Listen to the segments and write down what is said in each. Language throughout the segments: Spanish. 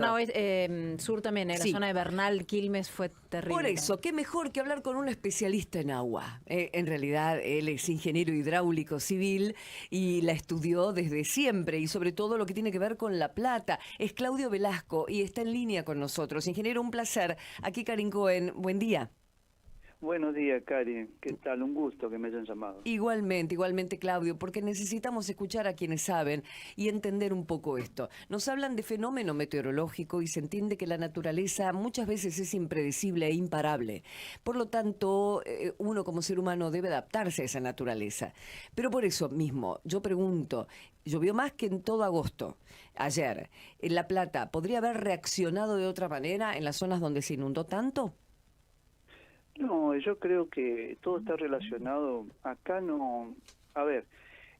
No, sur también, la Sí. zona de Bernal, Quilmes fue terrible. Por eso, qué mejor que hablar con un especialista en agua. En realidad, él es ingeniero hidráulico civil y la estudió desde siempre y sobre todo lo que tiene que ver con La Plata. Es Claudio Velasco y está en línea con nosotros. Ingeniero, un placer. Aquí Karin Cohen, buen día. Buenos días, Cari. ¿Qué tal? Un gusto que me hayan llamado. Igualmente, Claudio, porque necesitamos escuchar a quienes saben y entender un poco esto. Nos hablan de fenómeno meteorológico y se entiende que la naturaleza muchas veces es impredecible e imparable. Por lo tanto, uno como ser humano debe adaptarse a esa naturaleza. Pero por eso mismo, yo pregunto, llovió más que en todo agosto. Ayer, en La Plata, ¿podría haber reaccionado de otra manera en las zonas donde se inundó tanto? No, yo creo que todo está relacionado. Acá no. A ver,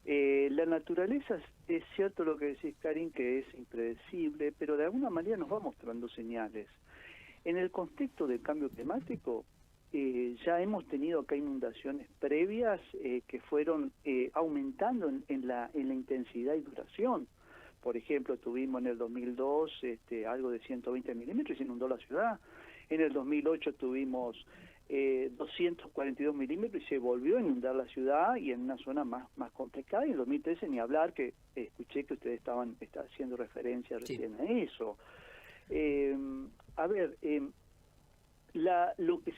la naturaleza es cierto lo que decís, Karin, que es impredecible, pero de alguna manera nos va mostrando señales. En el contexto del cambio climático, ya hemos tenido acá inundaciones previas que fueron aumentando en la intensidad y duración. Por ejemplo, tuvimos en el 2002 algo de 120 milímetros y se inundó la ciudad. En el 2008 tuvimos 242 milímetros y se volvió a inundar la ciudad y en una zona más complicada. Y en el 2013 ni hablar, que escuché que ustedes estaban haciendo referencia recién a eso. A ver, lo que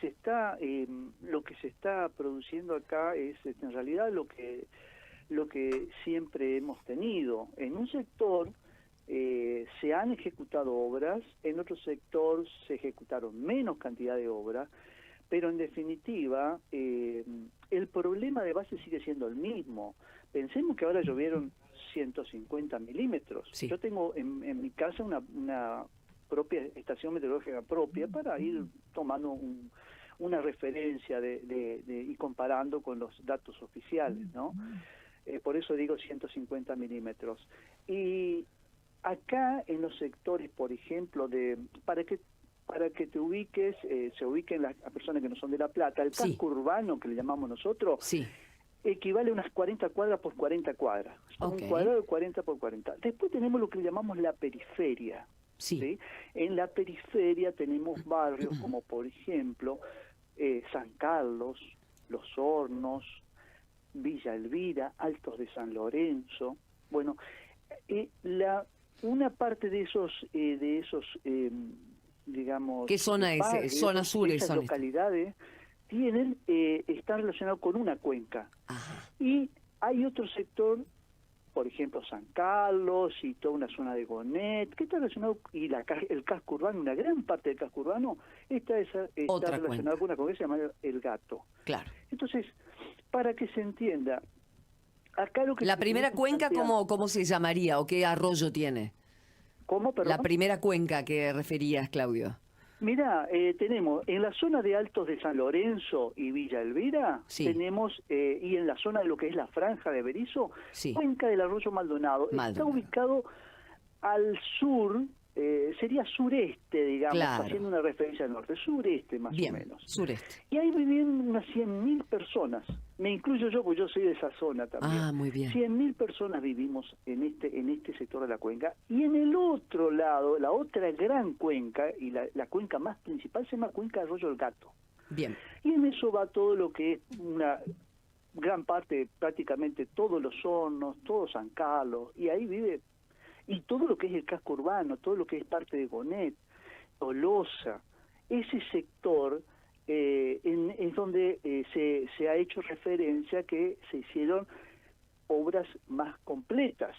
se está produciendo acá es en realidad lo que siempre hemos tenido en un sector. Se han ejecutado obras, en otro sector se ejecutaron menos cantidad de obras, pero en definitiva el problema de base sigue siendo el mismo. Pensemos que ahora llovieron 150 milímetros. Sí. Yo tengo en mi casa una propia estación meteorológica propia para ir tomando una referencia y comparando con los datos oficiales, ¿no? Por eso digo 150 milímetros. Y acá en los sectores, por ejemplo, para que te ubiques, se ubiquen las personas que no son de La Plata, el Sí. casco urbano que le llamamos nosotros, Sí. equivale a unas 40 cuadras por 40 cuadras. Ok. Un cuadrado de 40 por 40. Después tenemos lo que le llamamos la periferia. Sí. ¿Sí? En la periferia tenemos barrios como, por ejemplo, San Carlos, Los Hornos, Villa Elvira, Altos de San Lorenzo. Bueno, una parte de esos digamos, ¿Qué zona es? barrios, Zona sur esas son estas. localidades están relacionados con una cuenca. Ajá. Y hay otro sector, por ejemplo, San Carlos y toda una zona de Gonet, que está relacionado, y el casco urbano, una gran parte del casco urbano, está Otra relacionado cuenca. con una cuenca que se llama El Gato. Claro. Entonces, para que se entienda, acá lo que... La primera cuenca, ¿cómo se llamaría o qué arroyo tiene? ¿Cómo, perdón? La primera cuenca que referías, Claudio. Mirá, tenemos en la zona de Altos de San Lorenzo y Villa Elvira, Sí. tenemos, y en la zona de lo que es la Franja de Berizo, Sí. cuenca del arroyo Maldonado. Está Maldonado. ubicado al sur, sería sureste, digamos, Claro. haciendo una referencia al norte, sureste más Bien, o menos. sureste. Y ahí vivían unas 100.000 personas. Me incluyo yo, porque yo soy de esa zona también. Ah, muy bien. 100.000 personas vivimos en este sector de la cuenca. Y en el otro lado, la otra gran cuenca, y la cuenca más principal, se llama Cuenca Arroyo El Gato. Bien. Y en eso va todo lo que es una gran parte, prácticamente todos Los Hornos, todo San Carlos, y ahí vive, y todo lo que es el casco urbano, todo lo que es parte de Gonet, Tolosa, ese sector es donde se ha hecho referencia que se hicieron obras más completas.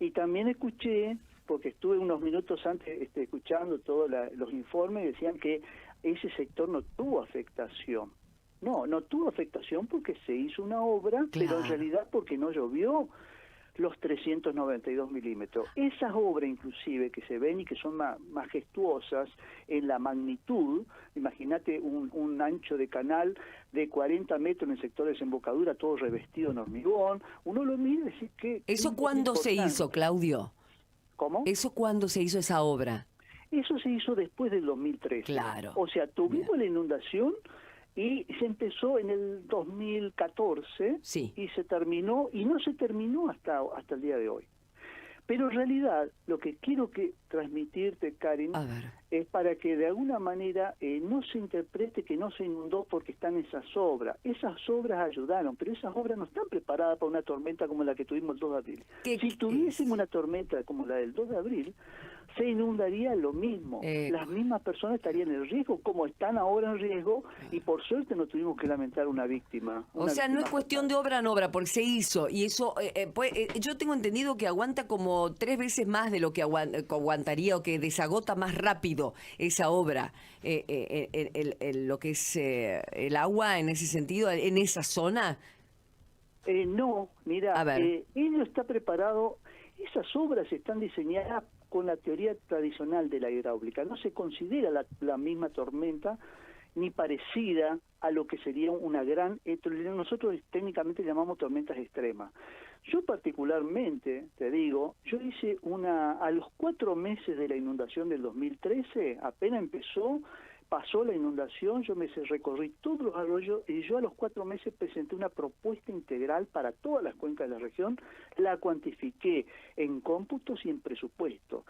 Y también escuché, porque estuve unos minutos antes escuchando todos los informes, decían que ese sector no tuvo afectación. No tuvo afectación porque se hizo una obra, pero Claro. en realidad porque no llovió los 392 milímetros. Esas obras inclusive que se ven y que son majestuosas en la magnitud, imagínate un ancho de canal de 40 metros en el sector de desembocadura, todo revestido en hormigón, uno lo mira y dice que... ¿Eso cuándo se hizo, Claudio? ¿Cómo? ¿Eso cuándo se hizo esa obra? Eso se hizo después del 2013. Claro. O sea, tuvimos Bien. la inundación y se empezó en el 2014 Sí. y se terminó, y no se terminó hasta el día de hoy. Pero en realidad lo que quiero que transmitirte, Karin, A ver. es para que de alguna manera no se interprete que no se inundó porque están esas obras. Esas obras ayudaron, pero esas obras no están preparadas para una tormenta como la que tuvimos el 2 de abril. Si tuviésemos una tormenta como la del 2 de abril, se inundaría lo mismo. Las mismas personas estarían en riesgo, como están ahora en riesgo, y por suerte no tuvimos que lamentar una víctima. O sea, no es cuestión de obra en obra, porque se hizo, y eso, yo tengo entendido que aguanta como 3 veces más de lo que aguantaría, o que desagota más rápido esa obra, lo que es el agua en ese sentido, en esa zona. No, mira, ello está preparado, esas obras están diseñadas con la teoría tradicional de la hidráulica. No se considera la misma tormenta ni parecida a lo que sería una gran... Nosotros técnicamente llamamos tormentas extremas. Yo particularmente, te digo, yo hice a los 4 meses de la inundación del 2013, apenas pasó la inundación, yo recorrí todos los arroyos y yo a los 4 meses presenté una propuesta integral para todas las cuencas de la región, la cuantifiqué en cómputos y en presupuesto.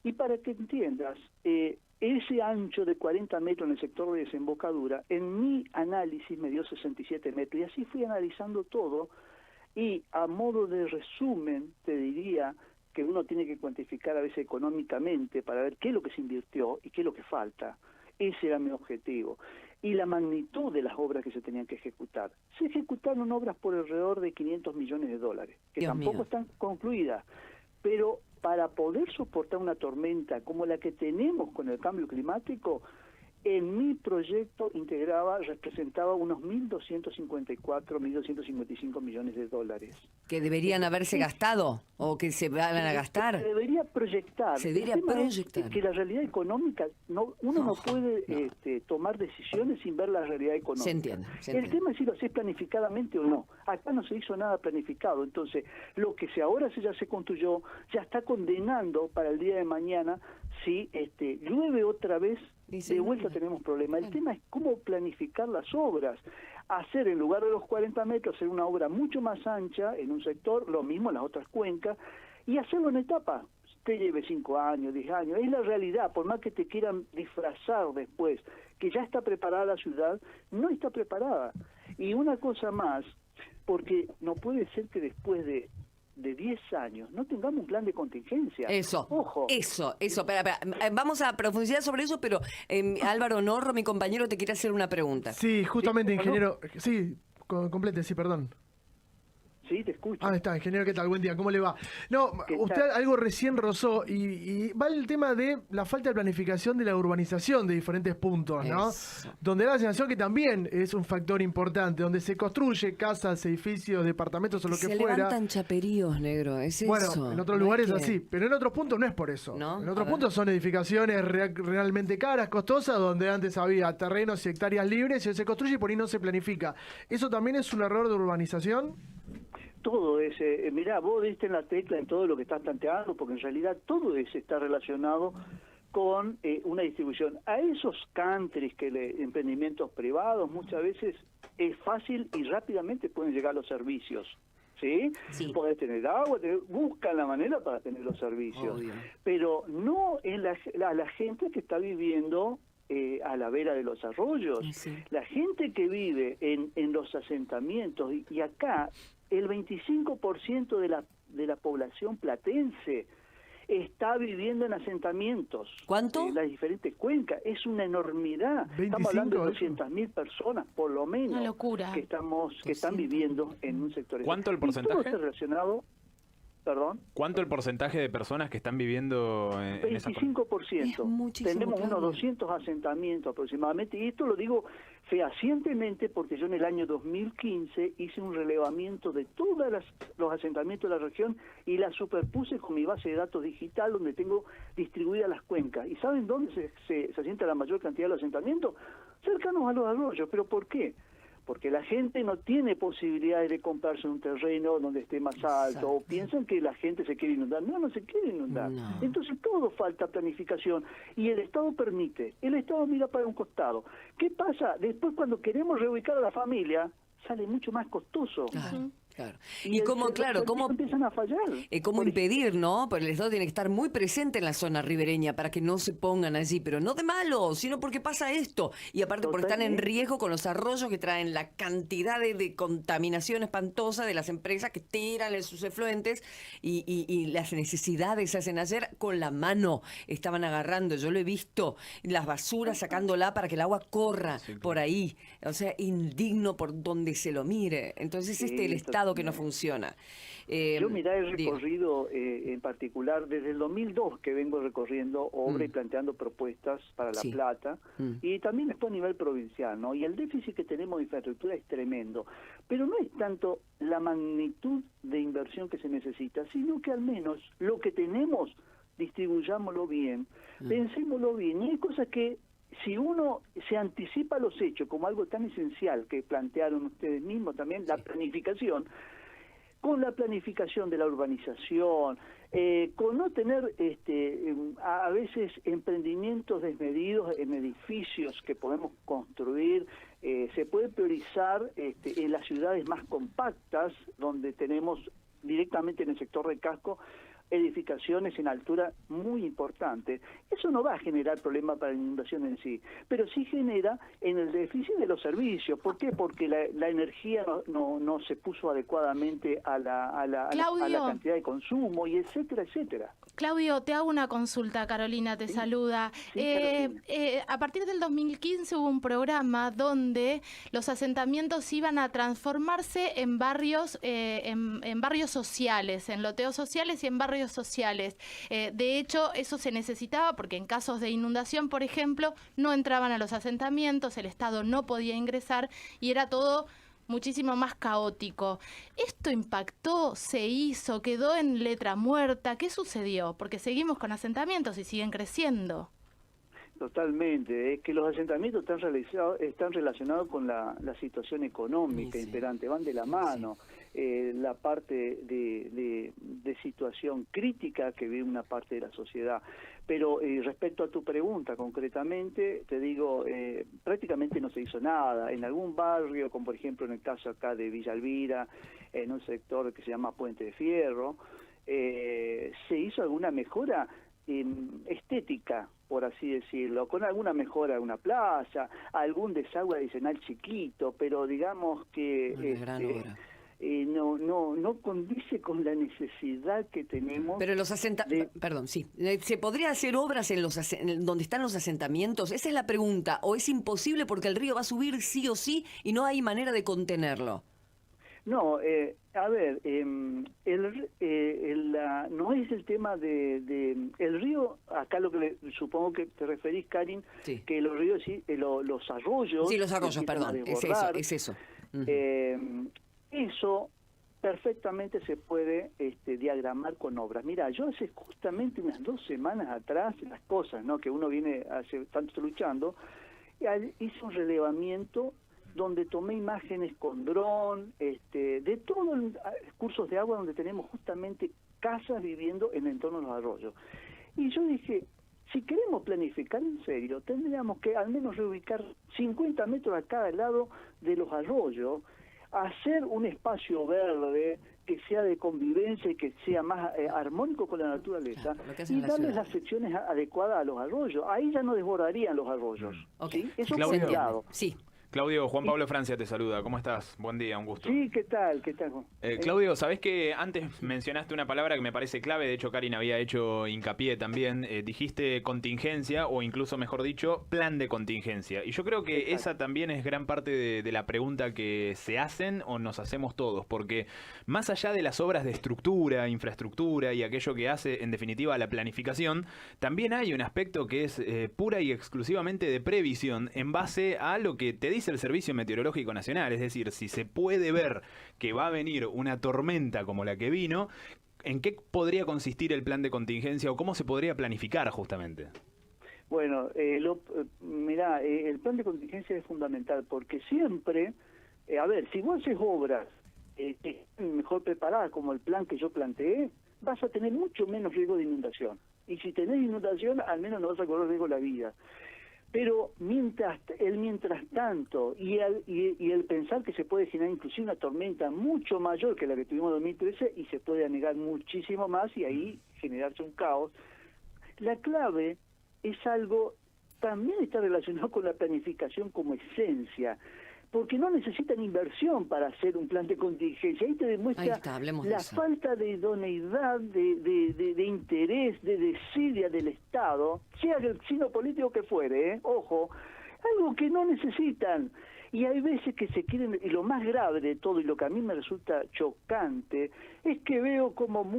Y para que entiendas, ese ancho de 40 metros en el sector de desembocadura, en mi análisis me dio 67 metros, y así fui analizando todo, y a modo de resumen te diría que uno tiene que cuantificar a veces económicamente para ver qué es lo que se invirtió y qué es lo que falta. Ese era mi objetivo. Y la magnitud de las obras que se tenían que ejecutar. Se ejecutaron obras por alrededor de 500 millones de dólares, que Dios tampoco mío. están concluidas. Pero para poder soportar una tormenta como la que tenemos con el cambio climático, en mi proyecto representaba unos 1.254, 1.255 millones de dólares. ¿Que deberían haberse gastado o que se van a gastar? Se debería proyectar. Se debería El tema proyectar. es que la realidad económica, uno no puede tomar decisiones sin ver la realidad económica. Se entiende. El tema es si lo haces planificadamente o no. Acá no se hizo nada planificado. Entonces, lo que ahora ya se construyó, ya está condenando para el día de mañana, si llueve otra vez, de vuelta tenemos problemas. El tema es cómo planificar las obras. Hacer, en lugar de los 40 metros, hacer una obra mucho más ancha en un sector, lo mismo en las otras cuencas, y hacerlo en etapas. Te lleve 5 años, 10 años. Es la realidad, por más que te quieran disfrazar después, que ya está preparada la ciudad, no está preparada. Y una cosa más, porque no puede ser que después de 10 años no tengamos un plan de contingencia. Eso, ojo. Eso. Espera. Vamos a profundizar sobre eso, pero Álvaro Norro, mi compañero, te quiere hacer una pregunta. Sí, justamente, ingeniero. Sí, complete, sí, perdón. Sí, te escucho. Ah, está, ingeniero, ¿qué tal? Buen día, ¿cómo le va? No, usted algo recién rozó y va el tema de la falta de planificación de la urbanización de diferentes puntos, ¿no? Eso. Donde da la sensación que también es un factor importante, donde se construye casas, edificios, departamentos o lo que Se fuera. levantan chaperíos, negro, es Bueno, eso. en otros lugares así, pero en otros puntos no es por eso. ¿No? En otros A puntos son edificaciones realmente caras, costosas, donde antes había terrenos y hectáreas libres y se construye y por ahí no se planifica. ¿Eso también es un error de urbanización? Todo ese, mirá, vos diste en la tecla en todo lo que estás planteando, porque en realidad todo ese está relacionado con una distribución. A esos countries emprendimientos privados muchas veces es fácil y rápidamente pueden llegar los servicios. ¿Sí? Sí. Podés tener agua, buscan la manera para tener los servicios. Obvio. Pero no en la gente que está viviendo a la vera de los arroyos. Sí. La gente que vive en los asentamientos, y acá el 25% de la población platense está viviendo en asentamientos. ¿Cuánto? En las diferentes cuencas. Es una enormidad. 25, Estamos hablando de 200.000 personas, por lo menos, Una locura. que están viviendo en un sector. ¿Cuánto el Y todo porcentaje? está relacionado... Perdón. ¿Cuánto el porcentaje de personas que están viviendo en esa zona? 25%. Es muchísimo, Tenemos unos Claudio. 200 asentamientos aproximadamente, y esto lo digo fehacientemente porque yo en el año 2015 hice un relevamiento de todos los asentamientos de la región y las superpuse con mi base de datos digital donde tengo distribuidas las cuencas. ¿Y saben dónde se asienta la mayor cantidad de los asentamientos? Cercanos a los arroyos. ¿Pero por qué? Porque la gente no tiene posibilidades de comprarse un terreno donde esté más alto, o piensan que la gente se quiere inundar. No se quiere inundar. No. Entonces todo falta planificación, y el Estado permite. El Estado mira para un costado. ¿Qué pasa? Después, cuando queremos reubicar a la familia, sale mucho más costoso. Claro. Claro. Y Y cómo, claro, los cómo, empiezan a fallar. cómo Por impedir, ¿no? Porque el Estado tiene que estar muy presente en la zona ribereña para que no se pongan allí, pero no de malo, sino porque pasa esto. Y aparte porque están en Totalmente. riesgo con los arroyos que traen la cantidad de contaminación espantosa de las empresas que tiran sus efluentes y las necesidades se hacen. Ayer con la mano estaban agarrando, yo lo he visto, las basuras sacándola para que el agua corra por ahí. O sea, indigno por donde se lo mire. Entonces Sí, el Estado que no totalmente. funciona. Yo, mirá, he Digo, recorrido en particular desde el 2002 que vengo recorriendo obra y planteando propuestas para La Sí. Plata, y también esto a nivel provincial, ¿no? Y el déficit que tenemos de infraestructura es tremendo, pero no es tanto la magnitud de inversión que se necesita, sino que al menos lo que tenemos, distribuyámoslo bien, pensémoslo bien, y hay cosas que si uno se anticipa a los hechos como algo tan esencial que plantearon ustedes mismos también, la planificación, con la planificación de la urbanización, con no tener a veces emprendimientos desmedidos en edificios que podemos construir, se puede priorizar en las ciudades más compactas, donde tenemos directamente en el sector de casco edificaciones en altura muy importantes. Eso no va a generar problema para la inundación en sí, pero sí genera en el déficit de los servicios. ¿Por qué? Porque la energía no se puso adecuadamente a la Claudio. cantidad de consumo, y etcétera, etcétera. Claudio, te hago una consulta, Carolina te saluda. Sí, Carolina. A partir del 2015 hubo un programa donde los asentamientos iban a transformarse en barrios, en barrios sociales, en loteos sociales y en barrios sociales. De hecho, eso se necesitaba porque en casos de inundación, por ejemplo, no entraban a los asentamientos, el Estado no podía ingresar y era todo muchísimo más caótico. ¿Esto impactó, se hizo, quedó en letra muerta? ¿Qué sucedió? Porque seguimos con asentamientos y siguen creciendo. Totalmente, es que los asentamientos están relacionados con la situación económica Sí. imperante, van de la mano. La parte de situación crítica que vive una parte de la sociedad. Pero respecto a tu pregunta concretamente, te digo, prácticamente no se hizo nada. En algún barrio, como por ejemplo en el caso acá de Villa Elvira, en un sector que se llama Puente de Fierro, se hizo alguna mejora estética, por así decirlo, con alguna mejora de una plaza, algún desagüe adicional chiquito, pero digamos que Una gran obra. no condice con la necesidad que tenemos. Pero los perdón, sí. ¿Se podría hacer obras en donde están los asentamientos? Esa es la pregunta. ¿O es imposible porque el río va a subir sí o sí y no hay manera de contenerlo? No, a ver, no es el tema de el río, acá lo que supongo que te referís, Karin, Sí. que los ríos, sí, los arroyos... Sí, los arroyos, empiezan a perdón. desbordar. Es eso. Ujú. Eso perfectamente se puede diagramar con obras. Mira, yo hace justamente unas 2 semanas atrás, las cosas, ¿no?, que uno viene hace tanto luchando, hice un relevamiento donde tomé imágenes con dron, de todos los cursos de agua donde tenemos justamente casas viviendo en el entorno de los arroyos. Y yo dije, si queremos planificar en serio, tendríamos que al menos reubicar 50 metros a cada lado de los arroyos, hacer un espacio verde que sea de convivencia y que sea más armónico con la naturaleza, Claro, lo que hacen y en la darles ciudad. las secciones adecuadas a los arroyos. Ahí ya no desbordarían los arroyos. Ok. ¿Sí? Eso Claudio. por un lado. Sí. Claudio, Juan Pablo Francia te saluda. ¿Cómo estás? Buen día, un gusto. Sí, ¿qué tal? ¿Qué tal, Juan? Claudio, sabés que antes mencionaste una palabra que me parece clave, de hecho Karin había hecho hincapié también, dijiste contingencia o incluso mejor dicho, plan de contingencia. Y yo creo que Exacto. esa también es gran parte de la pregunta que se hacen o nos hacemos todos, porque más allá de las obras de estructura, infraestructura y aquello que hace en definitiva la planificación, también hay un aspecto que es pura y exclusivamente de previsión en base a lo que te dice el Servicio Meteorológico Nacional, es decir, si se puede ver que va a venir una tormenta como la que vino, ¿en qué podría consistir el plan de contingencia o cómo se podría planificar justamente? Bueno, mirá, el plan de contingencia es fundamental porque siempre, a ver, si vos haces obras que estén mejor preparadas como el plan que yo planteé, vas a tener mucho menos riesgo de inundación. Y si tenés inundación, al menos no vas a correr riesgo de la vida. Pero mientras tanto, y el pensar que se puede generar inclusive una tormenta mucho mayor que la que tuvimos en 2013 y se puede anegar muchísimo más y ahí generarse un caos, la clave es algo, también está relacionado con la planificación como esencia, porque no necesitan inversión para hacer un plan de contingencia. Ahí te demuestra la falta de idoneidad, de interés, de desidia del Estado, sea el signo político que fuere, ojo, algo que no necesitan. Y hay veces que se quieren, y lo más grave de todo, y lo que a mí me resulta chocante, es que veo como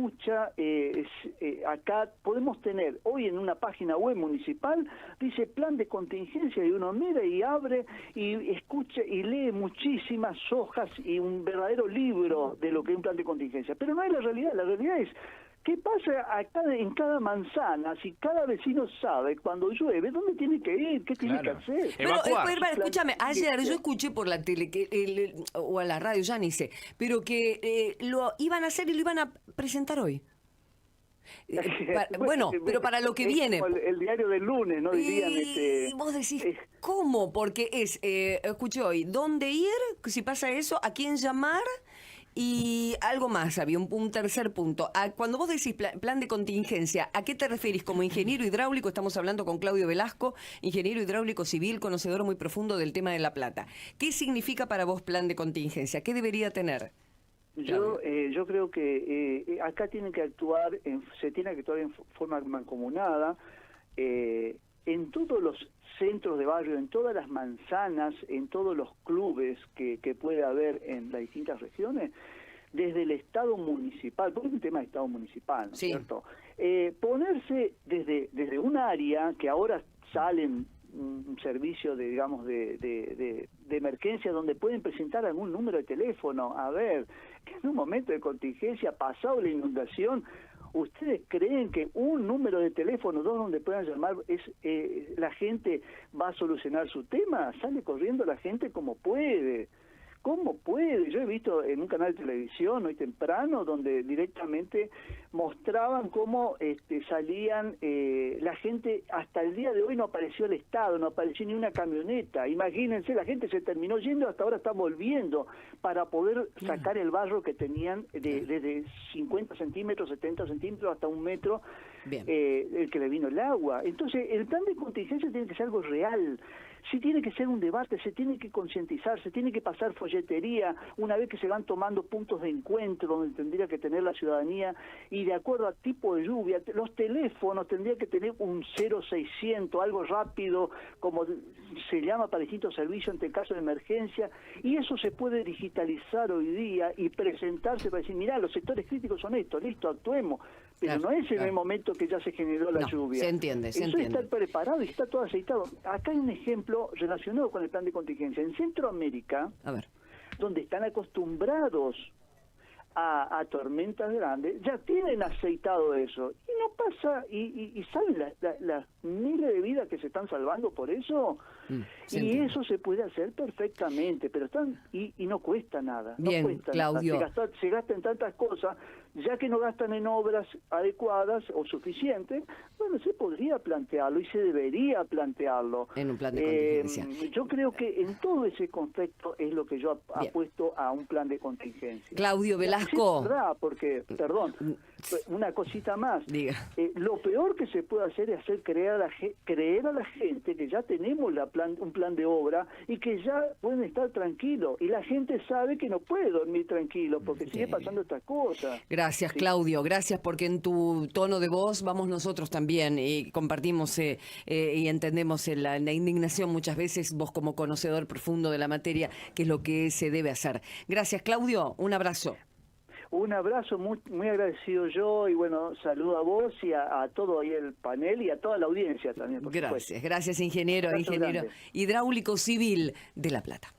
acá podemos tener, hoy en una página web municipal, dice plan de contingencia, y uno mira y abre, y escucha, y lee muchísimas hojas, y un verdadero libro de lo que es un plan de contingencia. Pero no es la realidad es... ¿Qué pasa acá en cada manzana? Si cada vecino sabe cuando llueve, ¿dónde tiene que ir? ¿Qué tiene que hacer? Pero, escúchame, ayer yo escuché por la tele o a la radio, ya ni sé, pero que lo iban a hacer y lo iban a presentar hoy. Bueno, pero para lo que viene. El diario del lunes, ¿no? Dirían, vos decís, ¿cómo? Porque escuché hoy, ¿dónde ir? Si pasa eso, ¿a quién llamar? Y algo más, había un tercer punto. Cuando vos decís plan de contingencia, ¿a qué te referís? Como ingeniero hidráulico, estamos hablando con Claudio Velasco, ingeniero hidráulico civil, conocedor muy profundo del tema de La Plata. ¿Qué significa para vos plan de contingencia? ¿Qué debería tener? Yo creo que acá se tiene que actuar en forma mancomunada, en todos los centros de barrio, en todas las manzanas, en todos los clubes que puede haber en las distintas regiones, desde el Estado municipal, porque es un tema de Estado municipal, ¿no es cierto? Ponerse desde un área que ahora salen un servicio de emergencia donde pueden presentar algún número de teléfono, a ver, que en un momento de contingencia, pasado la inundación, ¿ustedes creen que un número de teléfono, dos donde puedan llamar, la gente va a solucionar su tema? Sale corriendo la gente como puede. ¿Cómo puede? Yo he visto en un canal de televisión hoy temprano donde directamente mostraban cómo salían la gente. Hasta el día de hoy no apareció el Estado, no apareció ni una camioneta. Imagínense, la gente se terminó yendo, hasta ahora está volviendo para poder sacar el barro que tenían desde 50 centímetros, 70 centímetros hasta 1 metro, el que le vino el agua. Entonces, el plan de contingencia tiene que ser algo real. Sí, tiene que ser un debate, se tiene que concientizar, se tiene que pasar folletería, una vez que se van tomando puntos de encuentro donde tendría que tener la ciudadanía, y de acuerdo a tipo de lluvia, los teléfonos tendría que tener un 0600, algo rápido, como se llama para distintos servicios ante caso de emergencia, y eso se puede digitalizar hoy día y presentarse para decir, mirá, los sectores críticos son estos, listo, actuemos. Pero no es en el momento que ya se generó la lluvia. Se entiende. Está preparado y está todo aceitado. Acá hay un ejemplo relacionado con el plan de contingencia. En Centroamérica, donde están acostumbrados a tormentas grandes, ya tienen aceitado eso. Y no pasa, y ¿saben las miles de vidas que se están salvando por eso? Y eso se puede hacer perfectamente, pero y no cuesta nada. Bien, no cuesta Claudio. Nada. Se gasta en tantas cosas, ya que no gastan en obras adecuadas o suficientes, bueno, se podría plantearlo y se debería plantearlo. En un plan de contingencia. Yo creo que en todo ese contexto es lo que yo apuesto a un plan de contingencia. Claudio Velasco. Es verdad, porque, perdón, una cosita más. Diga. Lo peor que se puede hacer es hacer creer a la gente que ya tenemos un plan de obra y que ya pueden estar tranquilos. Y la gente sabe que no puede dormir tranquilo porque sigue pasando estas cosas. Gracias, Claudio. Gracias porque en tu tono de voz vamos nosotros también y compartimos y entendemos la indignación muchas veces, vos como conocedor profundo de la materia, que es lo que se debe hacer. Gracias, Claudio. Un abrazo. Un abrazo, muy, muy agradecido yo, y bueno, saludo a vos y a todo ahí el panel y a toda la audiencia también, por supuesto. Gracias, ingeniero Gracias, hidráulico civil de La Plata.